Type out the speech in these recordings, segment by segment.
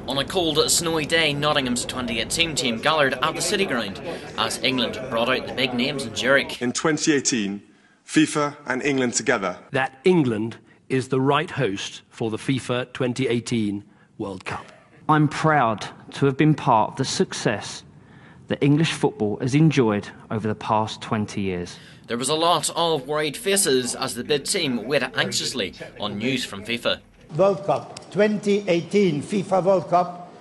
On a cold, snowy day, Nottingham's 2018 team gathered at the City Ground as England brought out the big names in Zurich. In 2018, FIFA and England together. That England is the right host for the FIFA 2018 World Cup. I'm proud to have been part of the success that English football has enjoyed over the past 20 years. There was a lot of worried faces as the bid team waited anxiously on news from FIFA. World Cup 2018 FIFA World Cup,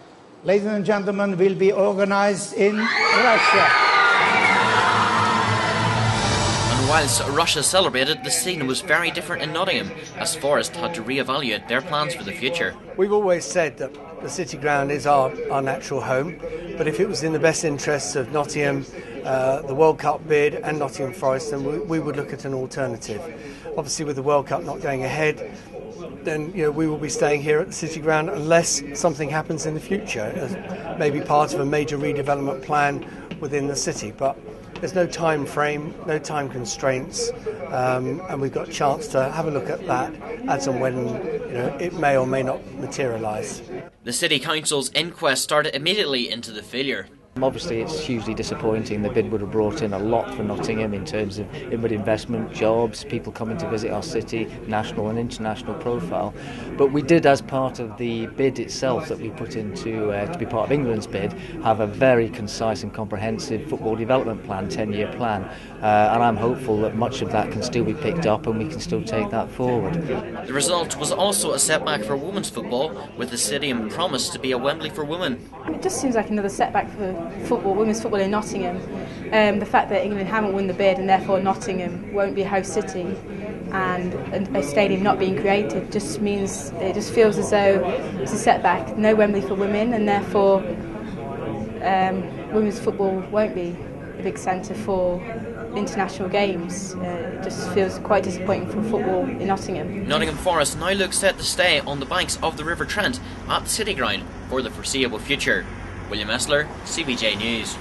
ladies and gentlemen, will be organised in Russia. And whilst Russia celebrated, the scene was very different in Nottingham as Forest had to re-evaluate their plans for the future. We've always said that the City Ground is our natural home, but if it was in the best interests of Nottingham, the World Cup bid and Nottingham Forest, then we would look at an alternative. Obviously, with the World Cup not going ahead, then we will be staying here at the City Ground unless something happens in the future, as maybe part of a major redevelopment plan within the city. But there's no time frame, no time constraints, and we've got a chance to have a look at that as and when it may or may not materialise. The City Council's inquest started immediately into the failure. Obviously it's hugely disappointing. The bid would have brought in a lot for Nottingham in terms of inward investment, jobs, people coming to visit our city, national and international profile. But we did, as part of the bid itself that we put into to be part of England's bid, have a very concise and comprehensive football development plan, 10-year plan. And I'm hopeful that much of that can still be picked up and we can still take that forward. The result was also a setback for women's football, with the stadium promised to be a Wembley for women. It just seems like another setback for football, women's football in Nottingham. The fact that England haven't won the bid and therefore Nottingham won't be a host city, and a stadium not being created just means it just feels as though it's a setback. No Wembley for women, and therefore women's football won't be a big centre for international games. It just feels quite disappointing for football in Nottingham. Nottingham Forest now looks set to stay on the banks of the River Trent at the City Ground for the foreseeable future. William Esler, CBJ News.